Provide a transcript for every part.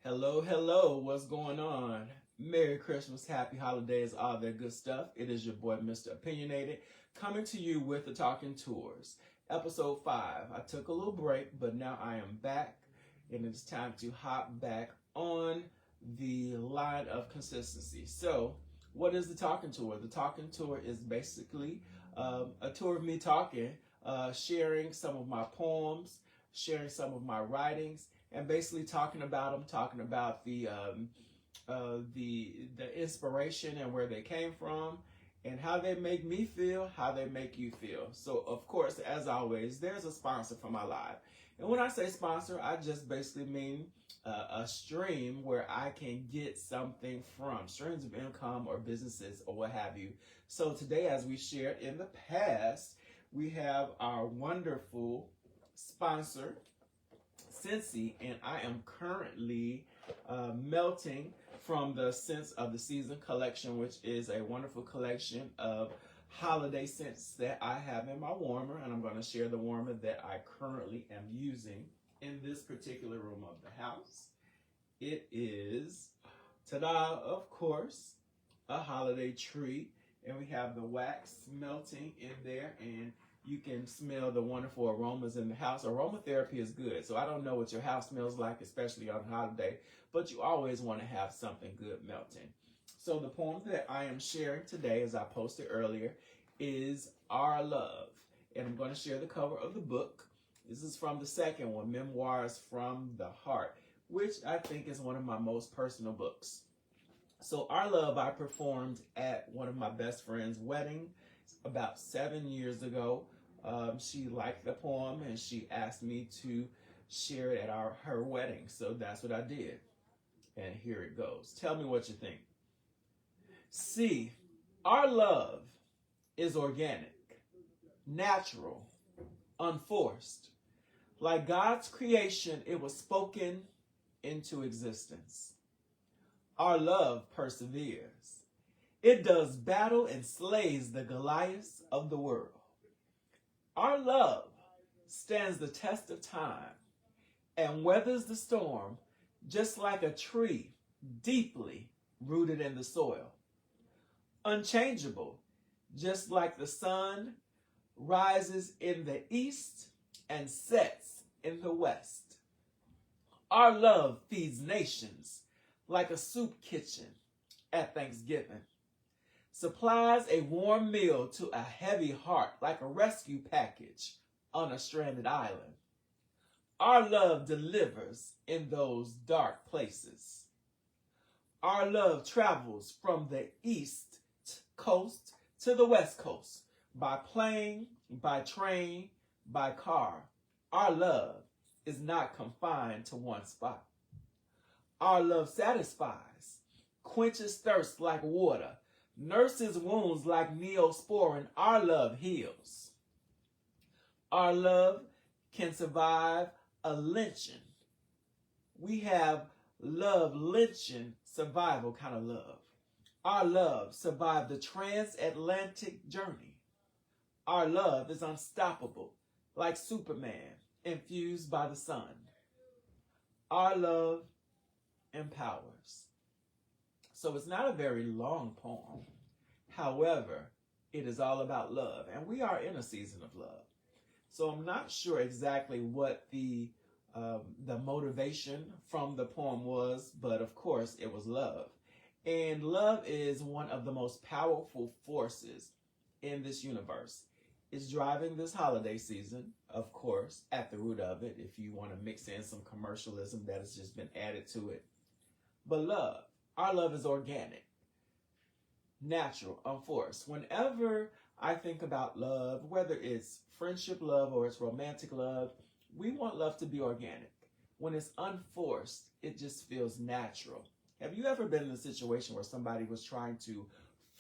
Hello, hello, what's going on? Merry Christmas, happy holidays, all that good stuff. It is your boy, Mr. Opinionated, coming to you with the Talking Tours, episode 5. I took a little break, but now I am back, and it's time to hop back on the line of consistency. So, what is the Talking Tour? The Talking Tour is basically a tour of me talking, sharing some of my poems, sharing some of my writings, and basically talking about them, talking about the inspiration and where they came from, and how they make me feel, how they make you feel. So, of course, as always, there's a sponsor for my live. And when I say sponsor, I just basically mean a stream where I can get something from, streams of income or businesses or what have you. So today, as we shared in the past, we have our wonderful sponsor, Scentsy, and I am currently melting from the Scents of the Season collection, which is a wonderful collection of holiday scents that I have in my warmer, and I'm going to share the warmer that I currently am using in this particular room of the house. It is, ta-da, of course, a holiday tree, and we have the wax melting in there, and you can smell the wonderful aromas in the house. Aromatherapy is good. So I don't know what your house smells like, especially on holiday, but you always want to have something good melting. So the poem that I am sharing today, as I posted earlier, is Our Love. And I'm going to share the cover of the book. This is from the second one, Memoirs from the Heart, which I think is one of my most personal books. So Our Love, I performed at one of my best friend's wedding about 7 years ago. She liked the poem and she asked me to share it at her wedding. So that's what I did. And here it goes. Tell me what you think. See, our love is organic, natural, unforced. Like God's creation, it was spoken into existence. Our love perseveres. It does battle and slays the Goliaths of the world. Our love stands the test of time and weathers the storm just like a tree deeply rooted in the soil. Unchangeable, just like the sun rises in the east and sets in the west. Our love feeds nations like a soup kitchen at Thanksgiving. Supplies a warm meal to a heavy heart like a rescue package on a stranded island. Our love delivers in those dark places. Our love travels from the east coast to the west coast by plane, by train, by car. Our love is not confined to one spot. Our love satisfies, quenches thirst like water, nurses wounds like neosporin. Our love heals. Our love can survive a lynching. We have love lynching survival kind of love. Our love survived the transatlantic journey. Our love is unstoppable, like Superman, infused by the sun. Our love empowers. So it's not a very long poem. However, it is all about love. And we are in a season of love. So I'm not sure exactly what the motivation from the poem was, but of course it was love. And love is one of the most powerful forces in this universe. It's driving this holiday season, of course, at the root of it, if you want to mix in some commercialism that has just been added to it. But love, our love is organic, natural, unforced. Whenever I think about love, whether it's friendship love or it's romantic love, we want love to be organic. When it's unforced, it just feels natural. Have you ever been in a situation where somebody was trying to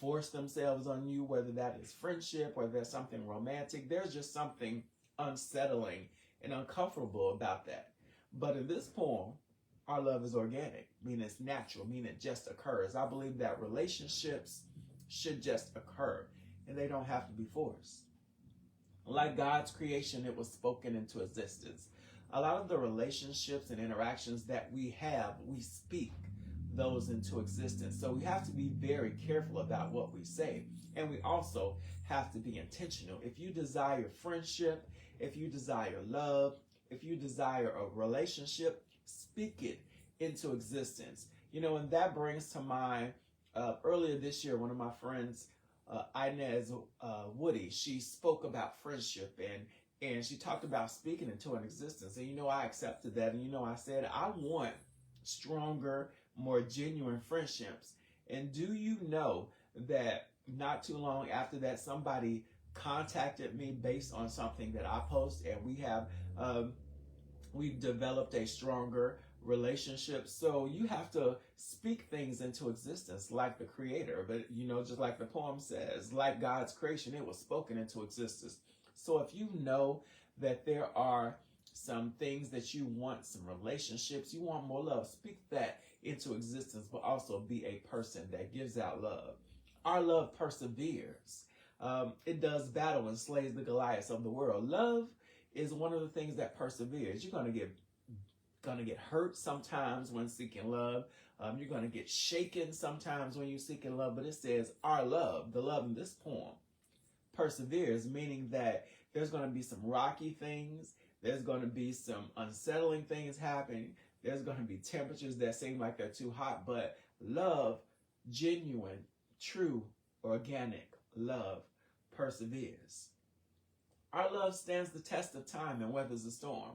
force themselves on you, whether that is friendship or there's something romantic? There's just something unsettling and uncomfortable about that. But in this poem, our love is organic, meaning it's natural, meaning it just occurs. I believe that relationships should just occur and they don't have to be forced. Like God's creation, it was spoken into existence. a lot of the relationships and interactions that we have, we speak those into existence. So we have to be very careful about what we say. And we also have to be intentional. If you desire friendship, if you desire love, if you desire a relationship, speak it into existence. And that brings to mind earlier this year, one of my friends, Inez Woody, she spoke about friendship and she talked about speaking into an existence. And I accepted that. And I said, I want stronger, more genuine friendships. And do you know that not too long after that, somebody contacted me based on something that I post, and we've developed a stronger relationship. So you have to speak things into existence like the creator, but just like the poem says, like God's creation, it was spoken into existence. So if you know that there are some things that you want, some relationships, you want more love, speak that into existence, but also be a person that gives out love. Our love perseveres. It does battle and slays the Goliaths of the world. Love is one of the things that perseveres. You're going to get hurt sometimes when seeking love. You're going to get shaken sometimes when you're seeking love. But it says our love, the love in this poem, perseveres, meaning that there's going to be some rocky things. There's going to be some unsettling things happening. There's going to be temperatures that seem like they're too hot. But love, genuine, true, organic love, perseveres. Our love stands the test of time and weathers the storm.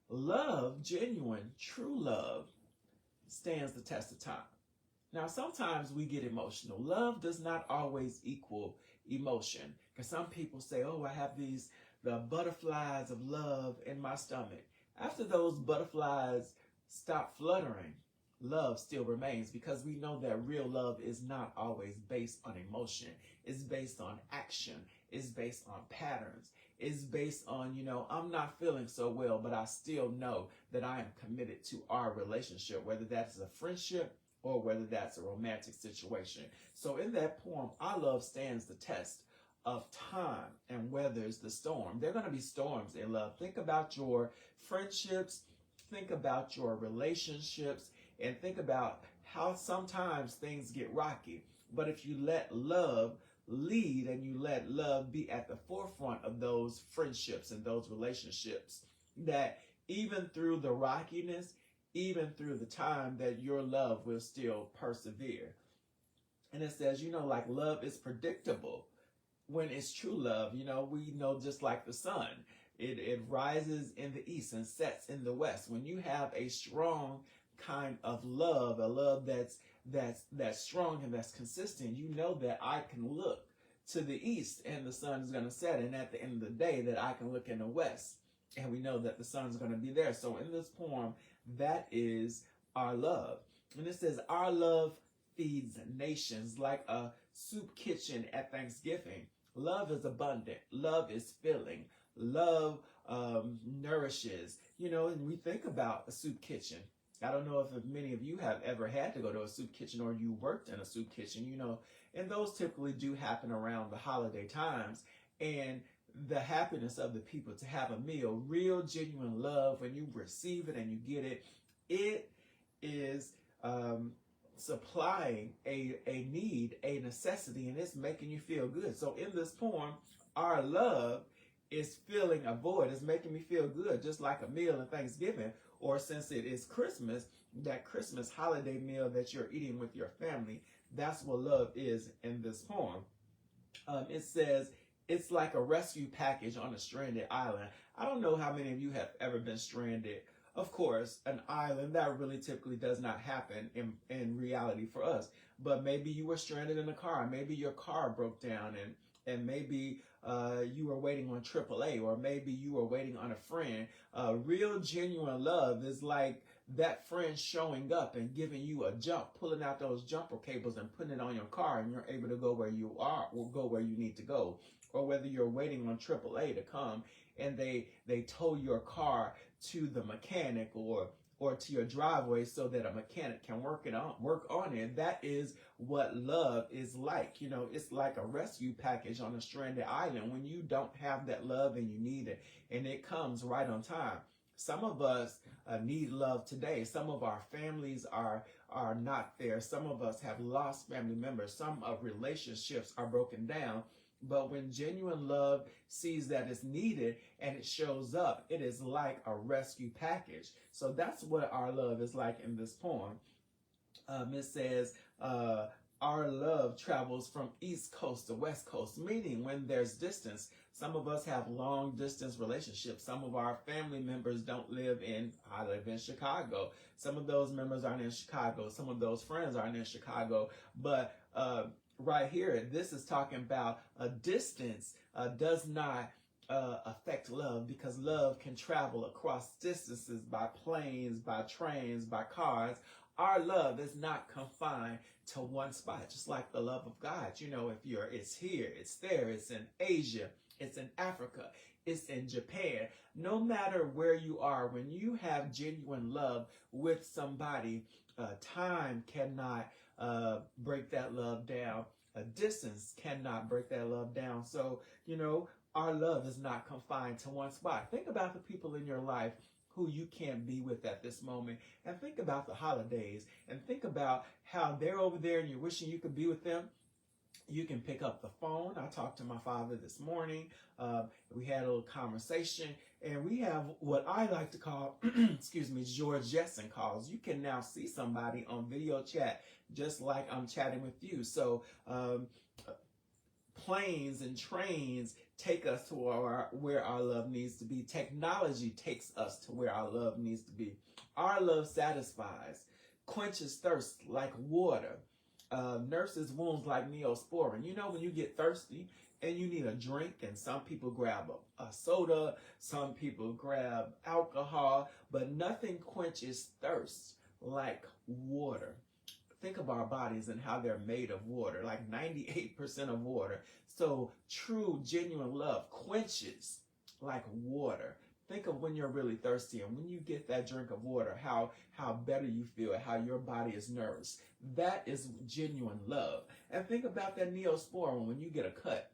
Love, genuine, true love, stands the test of time. Now, sometimes we get emotional. Love does not always equal emotion. Because some people say, oh, I have the butterflies of love in my stomach. After those butterflies stop fluttering, love still remains, because we know that real love is not always based on emotion. It's based on action. It's based on patterns. It's based on, I'm not feeling so well, but I still know that I am committed to our relationship, whether that's a friendship or whether that's a romantic situation. So in that poem, our love stands the test of time and weathers the storm. There are going to be storms in love. Think about your friendships. Think about your relationships. And think about how sometimes things get rocky. But if you let love lead and you let love be at the forefront of those friendships and those relationships, that even through the rockiness, even through the time, that your love will still persevere. And it says, like love is predictable when it's true love. We know just like the sun, it rises in the east and sets in the west. When you have a strong kind of love, a love that's strong and that's consistent, you know that I can look to the east and the sun is going to set, and at the end of the day that I can look in the west and we know that the sun's going to be there. So in this poem, that is our love. And it says our love feeds nations like a soup kitchen at Thanksgiving. Love is abundant. Love is filling. Love nourishes. And we think about a soup kitchen. I don't know if many of you have ever had to go to a soup kitchen or you worked in a soup kitchen, and those typically do happen around the holiday times. And the happiness of the people to have a meal, real genuine love, when you receive it and you get it, it is supplying a need, a necessity, and it's making you feel good. So in this poem, our love is filling a void. It's making me feel good, just like a meal in Thanksgiving, or since it is Christmas, that Christmas holiday meal that you're eating with your family. That's what love is in this poem. It says it's like a rescue package on a stranded island. I don't know how many of you have ever been stranded. Of course, an island, that really typically does not happen in reality for us. But maybe you were stranded in a car. Maybe your car broke down, and maybe you were waiting on AAA, or maybe you were waiting on a friend. Real genuine love is like that friend showing up and giving you a jump, pulling out those jumper cables and putting it on your car, and you're able to go where you are, or go where you need to go. Or whether you're waiting on AAA to come and they tow your car to the mechanic or to your driveway so that a mechanic can work on it. That is what love is like. It's like a rescue package on a stranded island when you don't have that love and you need it, and it comes right on time. Some of us need love today. Some of our families are not there. Some of us have lost family members. Some of relationships are broken down. But when genuine love sees that it's needed and it shows up, it is like a rescue package. So that's what our love is like in this poem. It says, our love travels from East Coast to West Coast, meaning when there's distance. Some of us have long distance relationships. Some of our family members don't live in, I live in Chicago. Some of those members aren't in Chicago. Some of those friends aren't in Chicago. But right here, this is talking about a distance does not affect love, because love can travel across distances by planes, by trains, by cars. Our love is not confined to one spot, just like the love of God. You know, it's here, it's there, it's in Asia, it's in Africa, it's in Japan. No matter where you are, when you have genuine love with somebody, time cannot break that love down. A distance cannot break that love down. So, our love is not confined to one spot. Think about the people in your life who you can't be with at this moment. And think about the holidays. And think about how they're over there and you're wishing you could be with them. You can pick up the phone. I talked to my father this morning. We had a little conversation. And we have what I like to call, George Jetson calls. You can now see somebody on video chat just like I'm chatting with you. So planes and trains take us to where our love needs to be. Technology takes us to where our love needs to be. Our love satisfies, quenches thirst like water, nurses wounds like Neosporin. You know, when you get thirsty and you need a drink, and some people grab a soda, some people grab alcohol, but nothing quenches thirst like water. Think of our bodies and how they're made of water, like 98% of water. So true, genuine love quenches like water. Think of when you're really thirsty and when you get that drink of water, how better you feel, how your body is nourished. That is genuine love. And think about that Neosporin when you get a cut.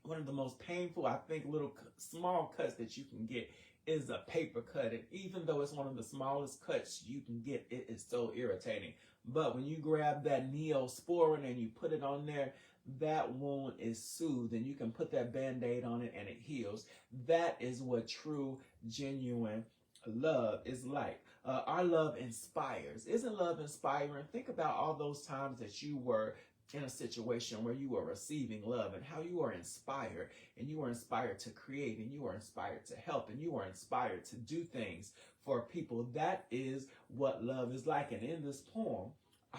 One of the most painful, I think, little small cuts that you can get is a paper cut. And even though it's one of the smallest cuts you can get, it is so irritating. But when you grab that Neosporin and you put it on there, that wound is soothed and you can put that Band-Aid on it and it heals. That is what true, genuine love is like. Our love inspires. Isn't love inspiring? Think about all those times that you were in a situation where you were receiving love and how you are inspired, and you are inspired to create, and you are inspired to help, and you are inspired to do things for people. That is what love is like. And in this poem,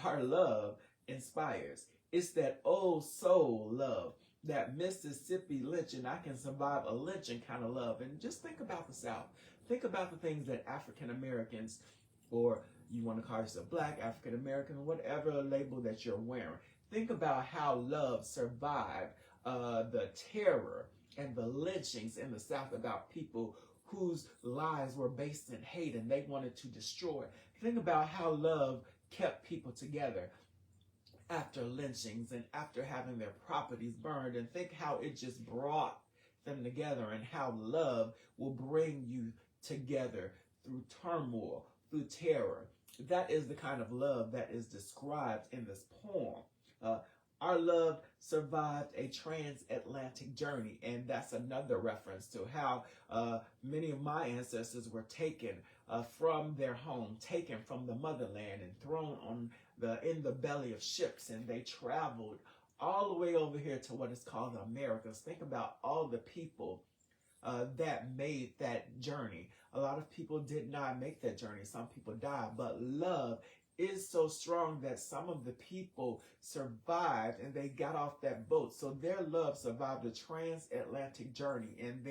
our love inspires. It's that old soul love, that Mississippi lynching, I can survive a lynching kind of love. And just think about the South. Think about the things that African Americans, or you want to call yourself Black, African American, whatever label that you're wearing. Think about how love survived the terror and the lynchings in the South about people whose lives were based in hate and they wanted to destroy. Think about how love kept people together after lynchings and after having their properties burned, and think how it just brought them together, and how love will bring you together through turmoil, through terror. That is the kind of love that is described in this poem. Our love survived a transatlantic journey, and that's another reference to how many of my ancestors were taken from their home, taken from the motherland, and thrown in the belly of ships, and they traveled all the way over here to what is called the Americas. Think about all the people that made that journey. A lot of people did not make that journey. Some people died, but love is so strong that some of the people survived and they got off that boat. So their love survived the transatlantic journey, and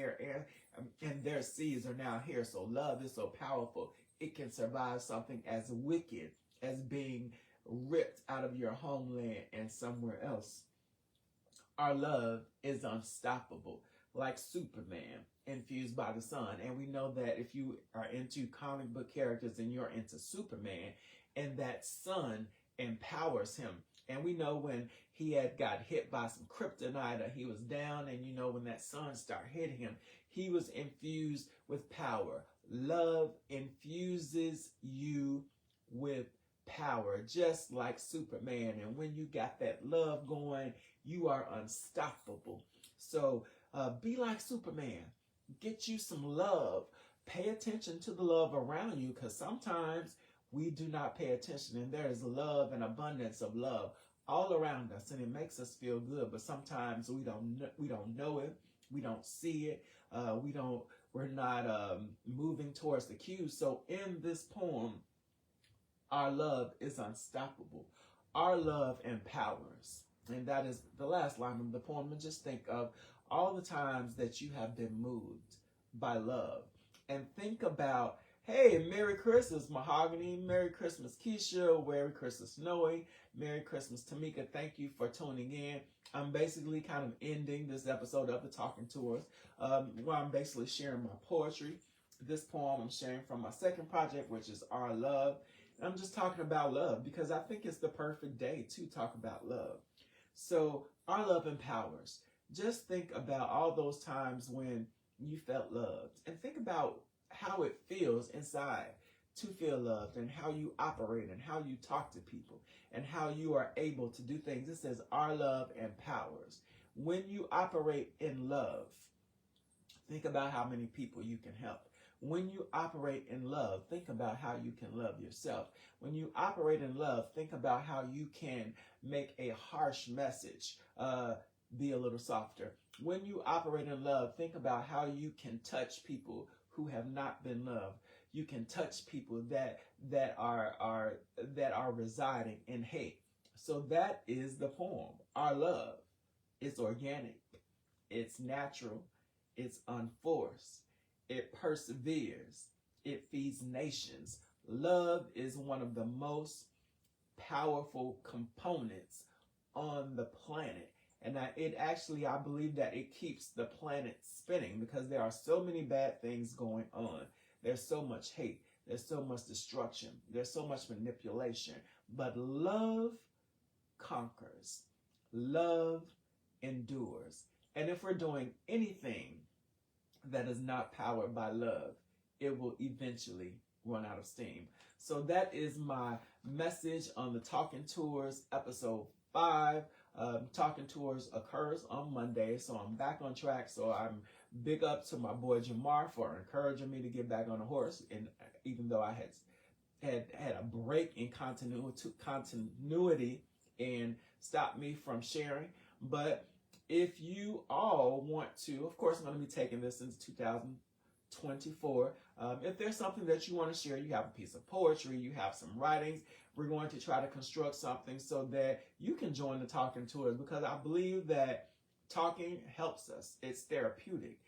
their seas are now here. So love is so powerful. It can survive something as wicked as being ripped out of your homeland and somewhere else. Our love is unstoppable, like Superman infused by the sun. And we know that if you are into comic book characters and you're into Superman, and that sun empowers him. And we know when he had got hit by some kryptonite, or he was down, and when that sun started hitting him, he was infused with power, Love infuses you with power, just like Superman. And when you got that love going, you are unstoppable. So be like Superman. Get you some love. Pay attention to the love around you, because sometimes we do not pay attention, and there is love and abundance of love all around us, and it makes us feel good. But sometimes we don't know it, we don't see it, we're not moving towards the cues. So in this poem, our love is unstoppable. Our love empowers. And that is the last line of the poem. And just think of all the times that you have been moved by love. And think about, hey, Merry Christmas, Mahogany. Merry Christmas, Keisha. Merry Christmas, Noe. Merry Christmas, Tamika. Thank you for tuning in. I'm basically kind of ending this episode of the Talking Tours, where I'm basically sharing my poetry. This poem I'm sharing from my second project, which is Our Love. I'm just talking about love because I think it's the perfect day to talk about love. So our love empowers. Just think about all those times when you felt loved, and think about how it feels inside to feel loved, and how you operate, and how you talk to people, and how you are able to do things. It says our love empowers. When you operate in love, think about how many people you can help. When you operate in love, think about how you can love yourself. When you operate in love, think about how you can make a harsh message be a little softer. When you operate in love, think about how you can touch people who have not been loved. You can touch people that are residing in hate. So that is the poem. Our love. It's organic. It's natural. It's unforced. It perseveres. It feeds nations. Love is one of the most powerful components on the planet. And I believe that it keeps the planet spinning, because there are so many bad things going on. There's so much hate. There's so much destruction. There's so much manipulation. But love conquers. Love endures. And if we're doing anything that is not powered by love, it will eventually run out of steam. So that is my message on the Talking Tours episode 5. Talking Tours occurs on Monday, so I'm back on track. So I'm big up to my boy Jamar for encouraging me to get back on the horse. And even though I had a break in continuity and stopped me from sharing, but if you all want to, of course, I'm going to be taking this into 2024. If there's something that you want to share, you have a piece of poetry, you have some writings, we're going to try to construct something so that you can join the Talking Tours, because I believe that talking helps us. It's therapeutic.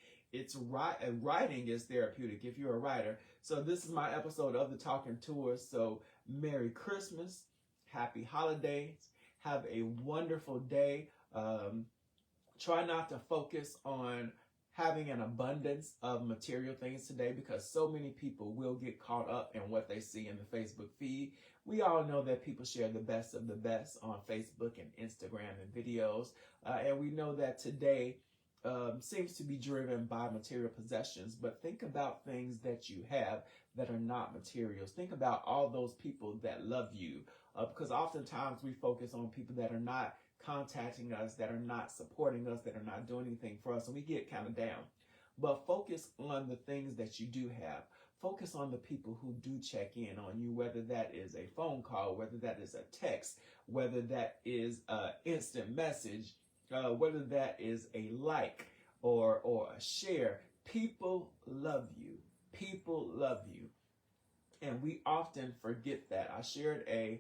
Writing is therapeutic if you're a writer. So this is my episode of the Talking Tours. So Merry Christmas, Happy Holidays, have a wonderful day. Try not to focus on having an abundance of material things today, because so many people will get caught up in what they see in the Facebook feed. We all know that people share the best of the best on Facebook and Instagram and videos. And we know that today seems to be driven by material possessions. But think about things that you have that are not materials. Think about all those people that love you, because oftentimes we focus on people that are not contacting us, that are not supporting us, that are not doing anything for us, and we get kind of down. But focus on the things that you do have. Focus on the people who do check in on you, whether that is a phone call, whether that is a text, whether that is an instant message, whether that is a like or a share. People love you. People love you. And we often forget that. I shared an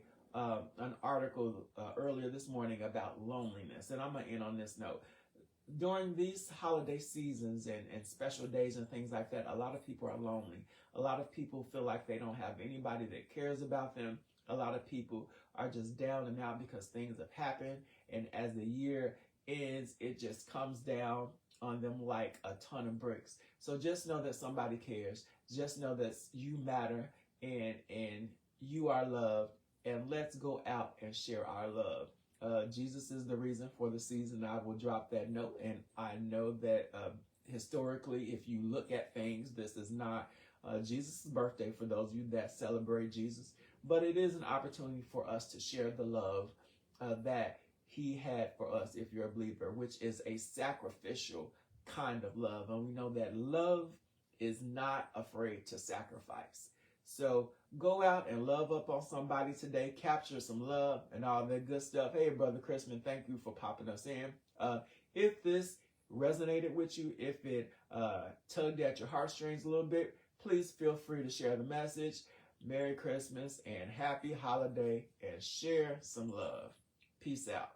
article earlier this morning about loneliness, and I'm going to end on this note. During these holiday seasons and special days and things like that, a lot of people are lonely. A lot of people feel like they don't have anybody that cares about them. A lot of people are just down and out because things have happened, and as the year ends, it just comes down on them like a ton of bricks. So just know that somebody cares. Just know that you matter, and you are loved. And let's go out and share our love. Jesus is the reason for the season. I will drop that note. And I know that historically, if you look at things, this is not Jesus' birthday for those of you that celebrate Jesus. But it is an opportunity for us to share the love that he had for us, if you're a believer, which is a sacrificial kind of love. And we know that love is not afraid to sacrifice. So go out and love up on somebody today, capture some love and all that good stuff. Hey, Brother Chrisman, thank you for popping us in. If this resonated with you, if it tugged at your heartstrings a little bit, please feel free to share the message. Merry Christmas and happy holiday, and share some love. Peace out.